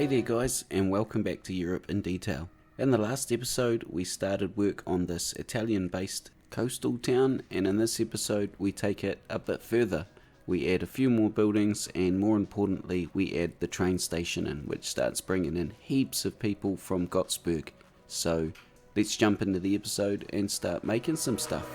Hey there guys, and welcome back to Europe in Detail. In the last episode we started work on this Italian based coastal town, and in this episode we take it a bit further. We add a few more buildings, and more importantly we add the train station in, which starts bringing in heaps of people from Gotsberg. So let's jump into the episode and start making some stuff.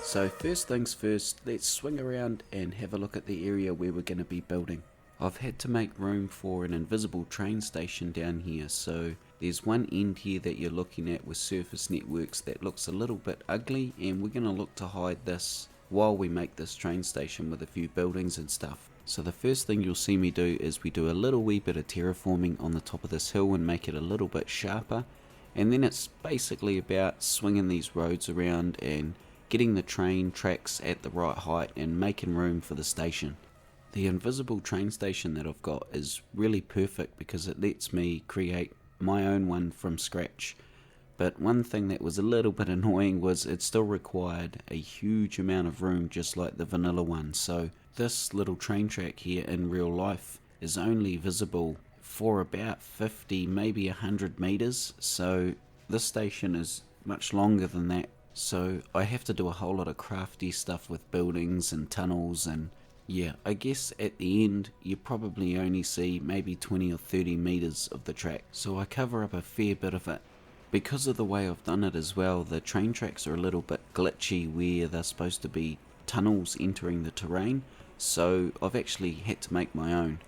So first things first, let's swing around and have a look at the area where we're going to be building. I've had to make room for an invisible train station down here, so there's one end here that you're looking at with surface networks that looks a little bit ugly, and we're going to look to hide this while we make this train station with a few buildings and stuff. So the first thing you'll see me do is we do a little wee bit of terraforming on the top of this hill and make it a little bit sharper, and then it's basically about swinging these roads around and getting the train tracks at the right height and making room for the station. The invisible train station that I've got is really perfect because it lets me create my own one from scratch. But one thing that was a little bit annoying was it still required a huge amount of room, just like the vanilla one. So this little train track here in real life is only visible for about 50, maybe 100 meters. So this station is much longer than that. So I have to do a whole lot of crafty stuff with buildings and tunnels, and yeah, I guess at the end you probably only see maybe 20 or 30 meters of the track. So I cover up a fair bit of it. Because of the way I've done it as well, the train tracks are a little bit glitchy where they're supposed to be tunnels entering the terrain. So I've actually had to make my own.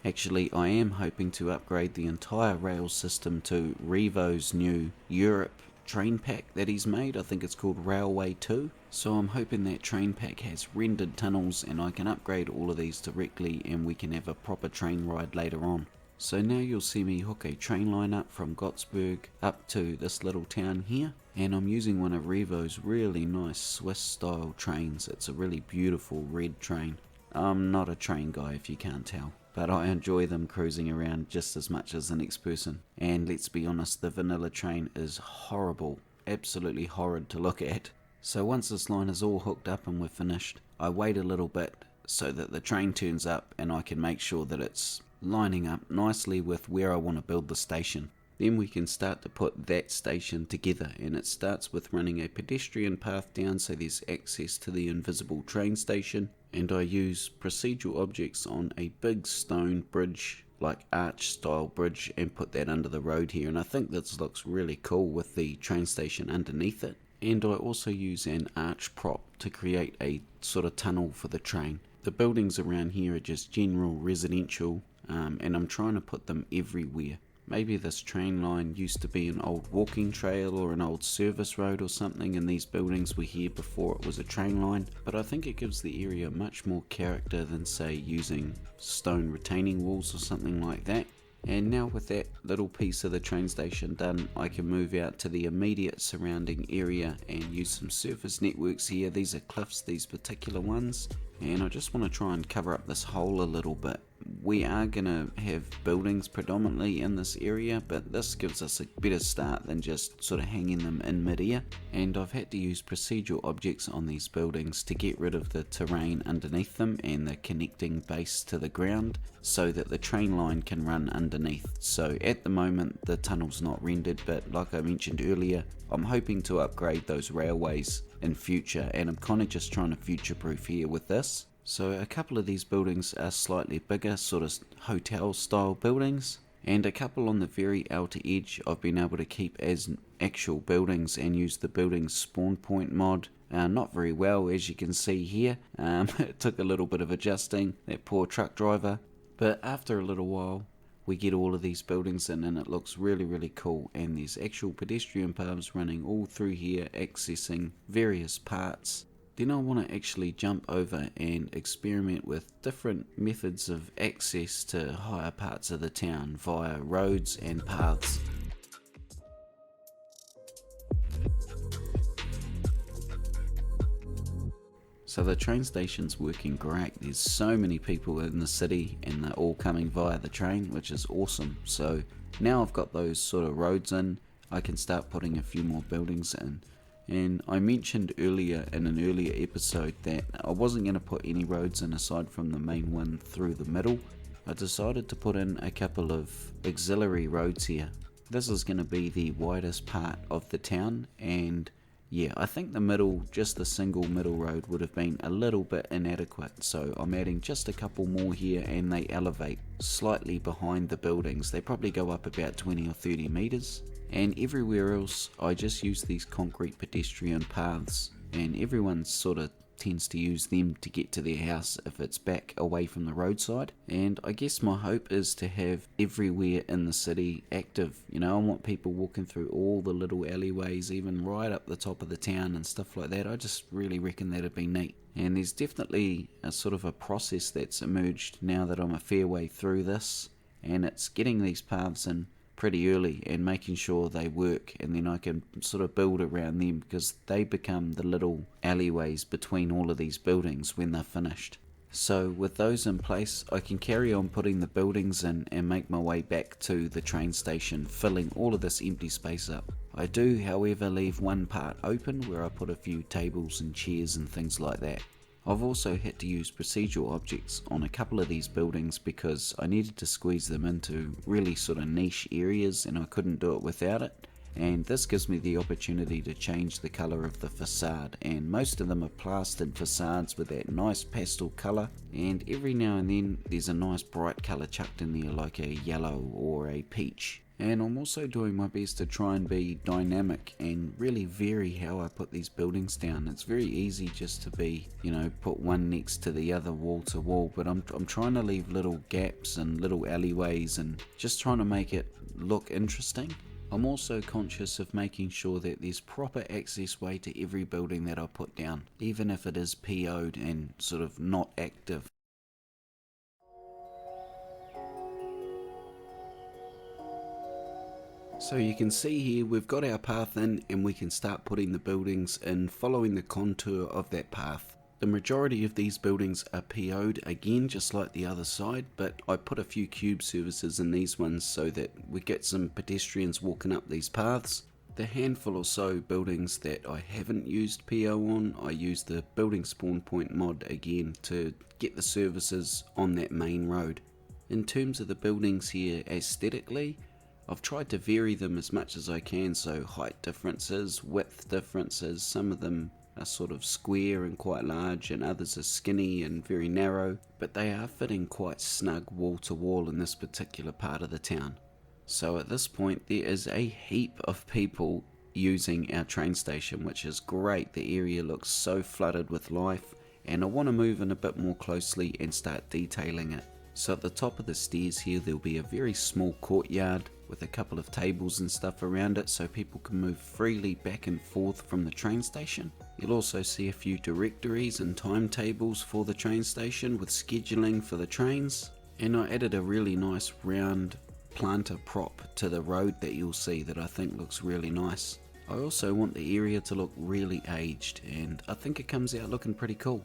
Actually, I am hoping to upgrade the entire rail system to Revo's new Europe train pack that he's made. I think it's called Railway 2. So I'm hoping that train pack has rendered tunnels and I can upgrade all of these directly and we can have a proper train ride later on. So now you'll see me hook a train line up from Gotsberg up to this little town here, and I'm using one of Revo's really nice Swiss style trains. It's a really beautiful red train. I'm not a train guy if you can't tell, but I enjoy them cruising around just as much as the next person. And let's be honest, the vanilla train is horrible, absolutely horrid to look at. So once this line is all hooked up and we're finished, I wait a little bit so that the train turns up and I can make sure that it's lining up nicely with where I want to build the station. Then we can start to put that station together, and it starts with running a pedestrian path down so there's access to the invisible train station, and I use procedural objects on a big stone bridge, like arch style bridge, and put that under the road here, and I think this looks really cool with the train station underneath it. And I also use an arch prop to create a sort of tunnel for the train. The buildings around here are just general residential, and I'm trying to put them everywhere. Maybe this train line used to be an old walking trail or an old service road or something, and these buildings were here before it was a train line, but I think it gives the area much more character than, say, using stone retaining walls or something like that. And now with that little piece of the train station done, I can move out to the immediate surrounding area and use some surface networks here. These are cliffs, these particular ones, and I just want to try and cover up this hole a little bit. We are going to have buildings predominantly in this area, but this gives us a better start than just sort of hanging them in mid-air. And I've had to use procedural objects on these buildings to get rid of the terrain underneath them and the connecting base to the ground so that the train line can run underneath. So at the moment the tunnel's not rendered, but like I mentioned earlier, I'm hoping to upgrade those railways in future, and I'm kind of just trying to future-proof here with this. So a couple of these buildings are slightly bigger, sort of hotel style buildings, and a couple on the very outer edge I've been able to keep as actual buildings and use the buildings spawn point mod. Not very well, as you can see here. It took a little bit of adjusting, that poor truck driver, but after a little while we get all of these buildings in and it looks really cool, and there's actual pedestrian paths running all through here accessing various parts. Then I want to actually jump over and experiment with different methods of access to higher parts of the town via roads and paths. So the train station's working great. There's so many people in the city and they're all coming via the train, which is awesome. So now I've got those sort of roads in, I can start putting a few more buildings in. And I mentioned earlier in an earlier episode that I wasn't going to put any roads in aside from the main one through the middle. I decided to put in a couple of auxiliary roads here. This is going to be the widest part of the town, and yeah, I think the middle, just the single middle road would have been a little bit inadequate, so I'm adding just a couple more here, and they elevate slightly behind the buildings. They probably go up about 20 or 30 meters. And everywhere else I just use these concrete pedestrian paths, and everyone sort of tends to use them to get to their house if it's back away from the roadside. And I guess my hope is to have everywhere in the city active. You know, I want people walking through all the little alleyways, even right up the top of the town and stuff like that. I just really reckon that'd be neat. And there's definitely a sort of a process that's emerged now that I'm a fair way through this, and it's getting these paths in pretty early and making sure they work, and then I can sort of build around them, because they become the little alleyways between all of these buildings when they're finished. So with those in place, I can carry on putting the buildings in and make my way back to the train station, filling all of this empty space up. I do, however, leave one part open where I put a few tables and chairs and things like that. I've also had to use procedural objects on a couple of these buildings because I needed to squeeze them into really sort of niche areas, and I couldn't do it without it. And this gives me the opportunity to change the colour of the facade, and most of them are plastered facades with that nice pastel colour, and every now and then there's a nice bright colour chucked in there like a yellow or a peach. And I'm also doing my best to try and be dynamic and really vary how I put these buildings down. It's very easy just to be, you know, put one next to the other wall to wall, but I'm trying to leave little gaps and little alleyways and just trying to make it look interesting. I'm also conscious of making sure that there's proper access way to every building that I put down, even if it is PO'd and sort of not active. So you can see here we've got our path in, and we can start putting the buildings in following the contour of that path. The majority of these buildings are PO'd again, just like the other side, but I put a few cube services in these ones so that we get some pedestrians walking up these paths. The handful or so buildings that I haven't used PO on, I used the building spawn point mod again to get the services on that main road. In terms of the buildings here aesthetically, I've tried to vary them as much as I can, so height differences, width differences, some of them are sort of square and quite large, and others are skinny and very narrow, but they are fitting quite snug wall to wall in this particular part of the town. So at this point there is a heap of people using our train station, which is great. The area looks so flooded with life, and I want to move in a bit more closely and start detailing it. So at the top of the stairs here there'll be a very small courtyard with a couple of tables and stuff around it so people can move freely back and forth from the train station. You'll also see a few directories and timetables for the train station with scheduling for the trains. And I added a really nice round planter prop to the road that you'll see that I think looks really nice. I also want the area to look really aged, and I think it comes out looking pretty cool.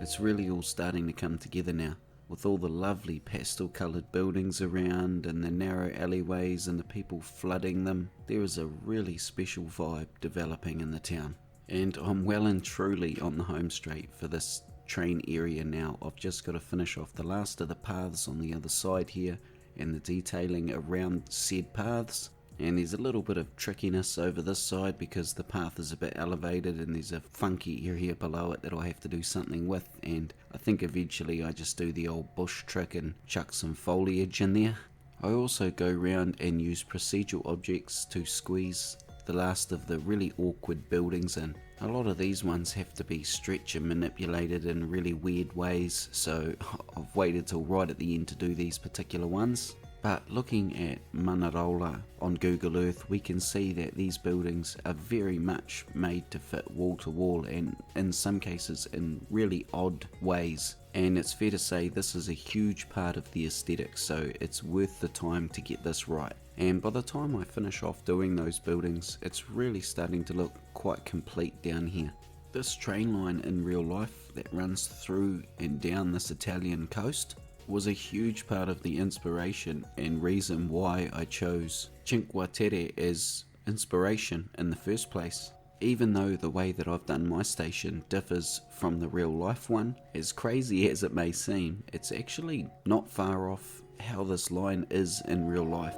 It's really all starting to come together now, with all the lovely pastel coloured buildings around and the narrow alleyways and the people flooding them. There is a really special vibe developing in the town, and I'm well and truly on the home straight for this train area now. I've just got to finish off the last of the paths on the other side here and the detailing around said paths. And there's a little bit of trickiness over this side because the path is a bit elevated and there's a funky area below it that I have to do something with, and I think eventually I just do the old bush trick and chuck some foliage in there. I also go around and use procedural objects to squeeze the last of the really awkward buildings in. A lot of these ones have to be stretched and manipulated in really weird ways, so I've waited till right at the end to do these particular ones. But looking at Manarola on Google Earth, we can see that these buildings are very much made to fit wall to wall, and in some cases in really odd ways. and it's fair to say this is a huge part of the aesthetic, so it's worth the time to get this right. And by the time I finish off doing those buildings, it's really starting to look quite complete down here. This train line in real life that runs through and down this Italian coast was a huge part of the inspiration and reason why I chose Cinque Terre as inspiration in the first place. Even though the way that I've done my station differs from the real life one, as crazy as it may seem, it's actually not far off how this line is in real life.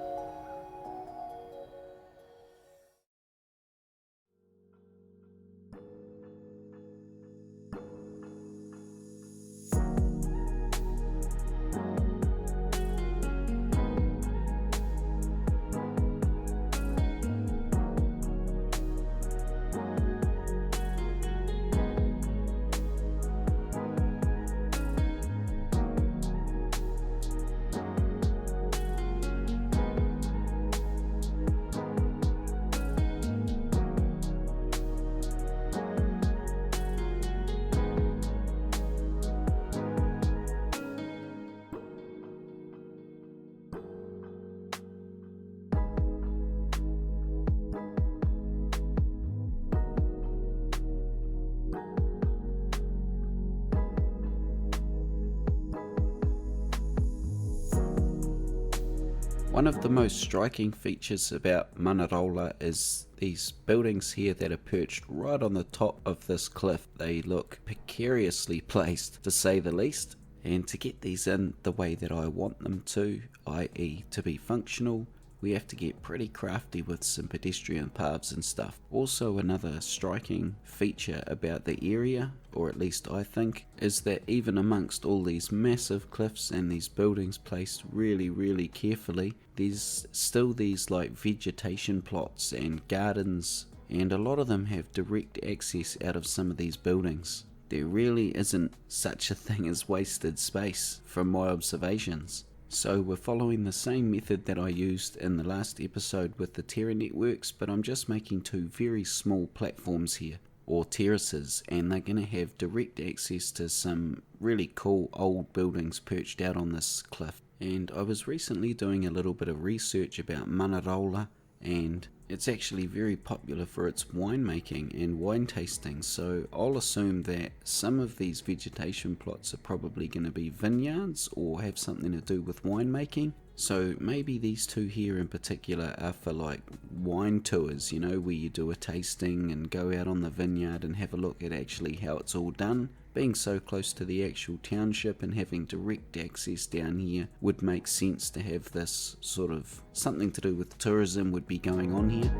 One of the most striking features about Manarola is these buildings here that are perched right on the top of this cliff. They look precariously placed, to say the least, and to get these in the way that I want them to, i.e. to be functional, we have to get pretty crafty with some pedestrian paths and stuff. Also, another striking feature about the area, or at least I think, is that even amongst all these massive cliffs and these buildings placed really carefully, there's still these like vegetation plots and gardens, and a lot of them have direct access out of some of these buildings. There really isn't such a thing as wasted space from my observations. So we're following the same method that I used in the last episode with the Terra networks, but I'm just making two very small platforms here, or terraces, and they're going to have direct access to some really cool old buildings perched out on this cliff. And I was recently doing a little bit of research about Manarola, and it's actually very popular for its winemaking and wine tasting, so I'll assume that some of these vegetation plots are probably going to be vineyards or have something to do with winemaking. So maybe these two here in particular are for like wine tours, you know, where you do a tasting and go out on the vineyard and have a look at actually how it's all done. Being so close to the actual township and having direct access down here would make sense to have this sort of something to do with tourism would be going on here.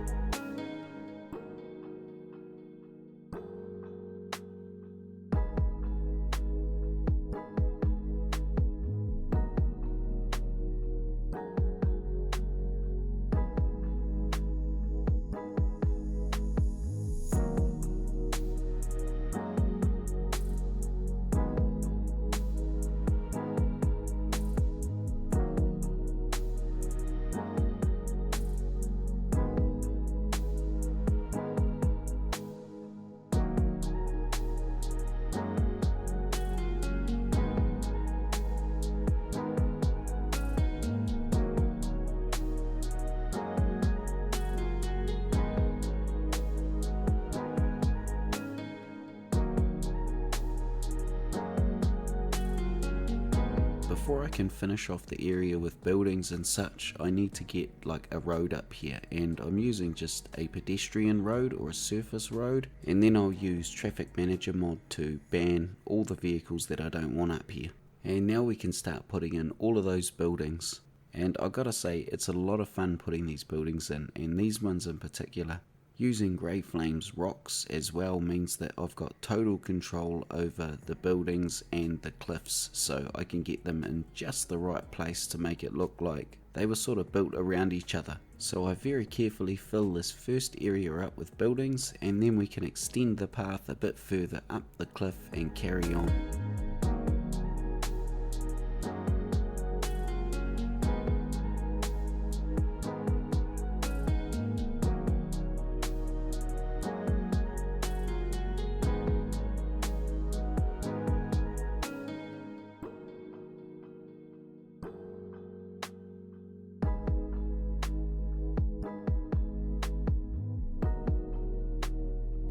Before I can finish off the area with buildings and such, I need to get like a road up here, and I'm using just a pedestrian road or a surface road, and then I'll use Traffic Manager mod to ban all the vehicles that I don't want up here. And now we can start putting in all of those buildings, and I gotta say it's a lot of fun putting these buildings in, and these ones in particular. Using Grey Flames rocks as well means that I've got total control over the buildings and the cliffs, so I can get them in just the right place to make it look like they were sort of built around each other. So I very carefully fill this first area up with buildings, and then we can extend the path a bit further up the cliff and carry on.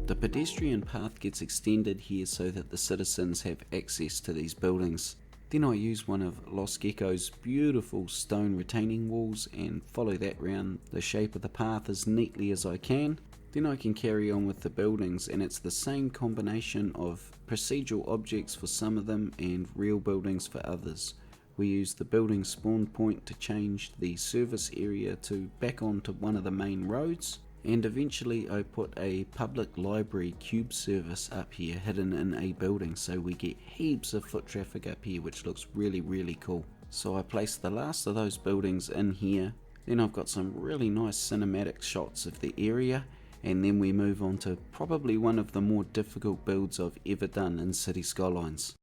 The pedestrian path gets extended here so that the citizens have access to these buildings. Then I use one of Lost Gecko's beautiful stone retaining walls and follow that round the shape of the path as neatly as I can. Then I can carry on with the buildings, and it's the same combination of procedural objects for some of them and real buildings for others. We use the building spawn point to change the service area to back onto one of the main roads, and eventually I put a public library cube service up here hidden in a building, so we get heaps of foot traffic up here, which looks really cool. So I placed the last of those buildings in here. Then I've got some really nice cinematic shots of the area, and then we move on to probably one of the more difficult builds I've ever done in City Skylines.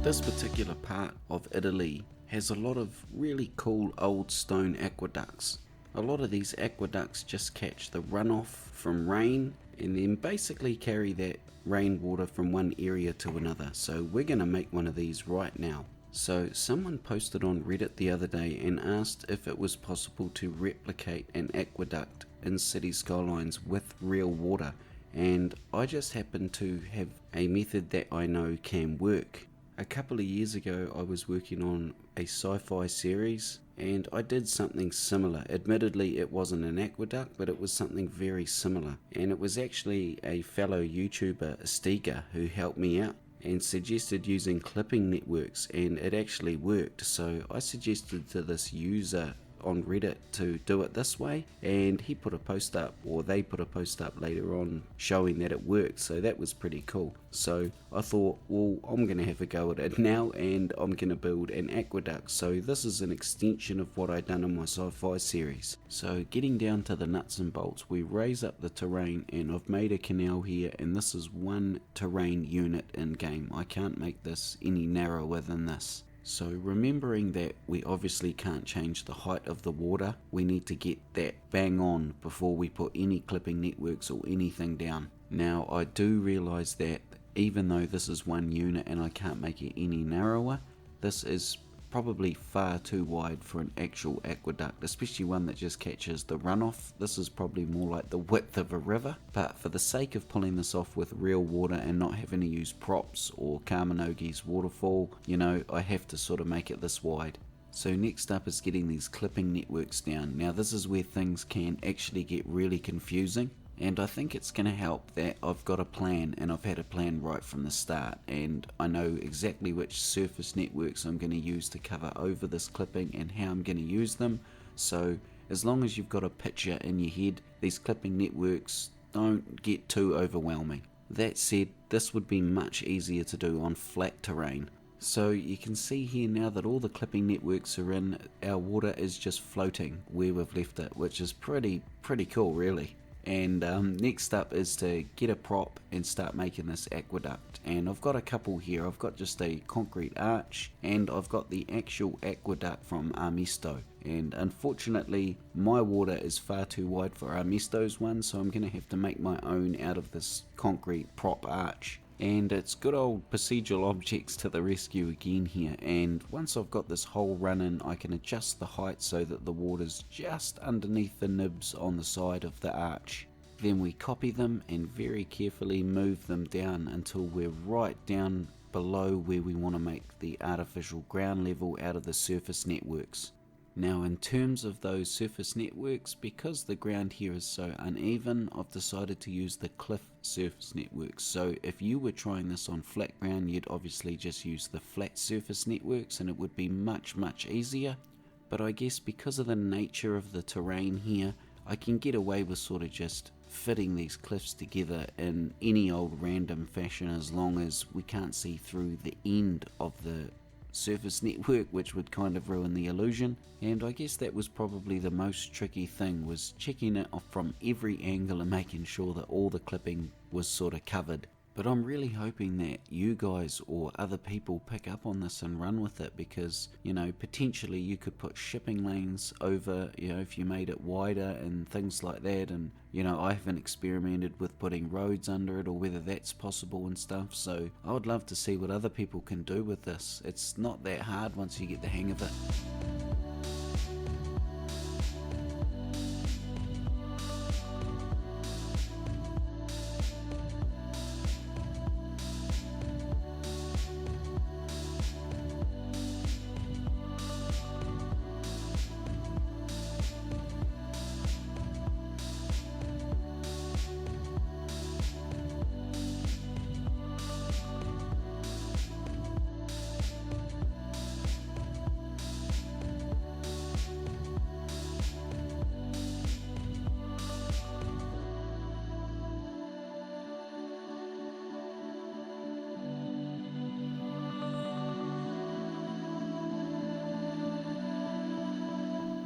This particular part of Italy has a lot of really cool old stone aqueducts. A lot of these aqueducts just catch the runoff from rain and then basically carry that rainwater from one area to another. So we're going to make one of these right now. So someone posted on Reddit the other day and asked if it was possible to replicate an aqueduct in City Skylines with real water, and I just happen to have a method that I know can work. A couple of years ago I was working on a sci-fi series and I did something similar. Admittedly it wasn't an aqueduct, but it was something very similar, and it was actually a fellow YouTuber, Stiga, who helped me out and suggested using clipping networks, and it actually worked. So I suggested to this user on Reddit to do it this way, and he put a post up, or they put a post up later on showing that it worked. So that was pretty cool. So I thought, well, I'm gonna have a go at it now, and I'm gonna build an aqueduct. So this is an extension of what I done in my sci-fi series. So getting down to the nuts and bolts, we raise up the terrain, and I've made a canal here, and this is one terrain unit in game. I can't make this any narrower than this. So remembering that we obviously can't change the height of the water, we need to get that bang on before we put any clipping networks or anything down. Now I do realise that even though this is one unit and I can't make it any narrower, this is probably far too wide for an actual aqueduct, especially one that just catches the runoff. This is probably more like the width of a river, but for the sake of pulling this off with real water and not having to use props or Kaminogi's waterfall, you know, I have to sort of make it this wide. So next up is getting these clipping networks down. Now this is where things can actually get really confusing, and I think it's going to help that I've got a plan, and I've had a plan right from the start, and I know exactly which surface networks I'm going to use to cover over this clipping and how I'm going to use them. So as long as you've got a picture in your head, these clipping networks don't get too overwhelming. That said, this would be much easier to do on flat terrain. So you can see here now that all the clipping networks are in, our water is just floating where we've left it, which is pretty cool really. And next up is to get a prop and start making this aqueduct, and I've got a couple here. I've got just a concrete arch, and I've got the actual aqueduct from Armesto, and unfortunately my water is far too wide for Armesto's one, so I'm going to have to make my own out of this concrete prop arch. And it's good old procedural objects to the rescue again here, and once I've got this hole running, I can adjust the height so that the water's just underneath the nibs on the side of the arch. Then we copy them and very carefully move them down until we're right down below where we want to make the artificial ground level out of the surface networks. Now in terms of those surface networks, because the ground here is so uneven, I've decided to use the cliff surface networks. So if you were trying this on flat ground, you'd obviously just use the flat surface networks and it would be much easier. But I guess because of the nature of the terrain here, I can get away with sort of just fitting these cliffs together in any old random fashion, as long as we can't see through the end of the surface network, which would kind of ruin the illusion. And I guess that was probably the most tricky thing, was checking it from every angle and making sure that all the clipping was sort of covered. But I'm really hoping that you guys or other people pick up on this and run with it, because, you know, potentially you could put shipping lanes over, you know, if you made it wider and things like that. And, you know, I haven't experimented with putting roads under it or whether that's possible and stuff. So I would love to see what other people can do with this. It's not that hard once you get the hang of it.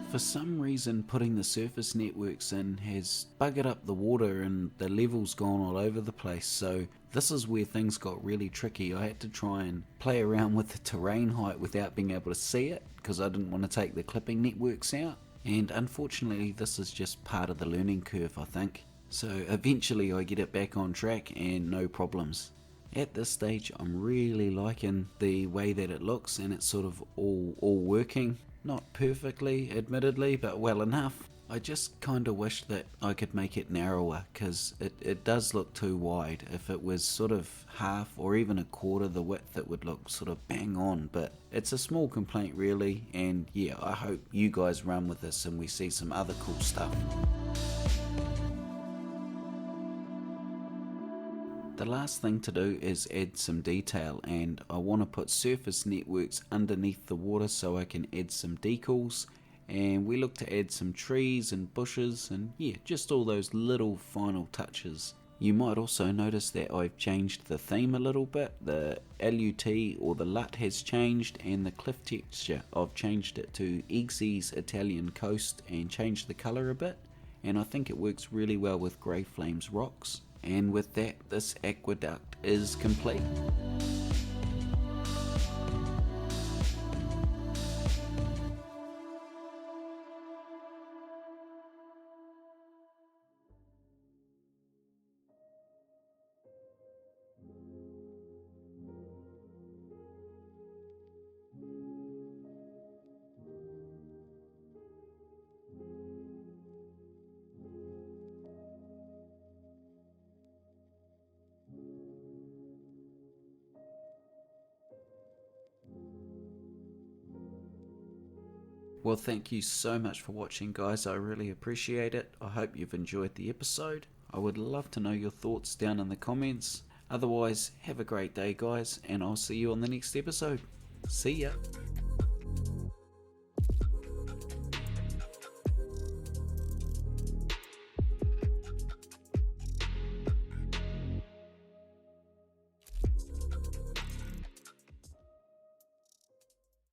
For some reason, putting the surface networks in has buggered up the water and the level's gone all over the place. So this is where things got really tricky. I had to try and play around with the terrain height without being able to see it, because I didn't want to take the clipping networks out. And unfortunately, this is just part of the learning curve, I think. So eventually I get it back on track and no problems. At this stage, I'm really liking the way that it looks, and it's sort of all working. Not perfectly, admittedly, but well enough. I just kind of wish that I could make it narrower, because it does look too wide. If it was sort of half or even a quarter the width, it would look sort of bang on. But it's a small complaint really, and yeah, I hope you guys run with this and we see some other cool stuff. The last thing to do is add some detail, and I want to put surface networks underneath the water so I can add some decals, and we look to add some trees and bushes and yeah, just all those little final touches. You might also notice that I've changed the theme a little bit. The LUT or the LUT has changed, and the cliff texture, I've changed it to Eggsy's Italian Coast and changed the colour a bit, and I think it works really well with Grey Flames rocks. And with that, this aqueduct is complete. Well, thank you so much for watching, guys. I really appreciate it. I hope you've enjoyed the episode. I would love to know your thoughts down in the comments. Otherwise, have a great day, guys, and I'll see you on the next episode. See ya.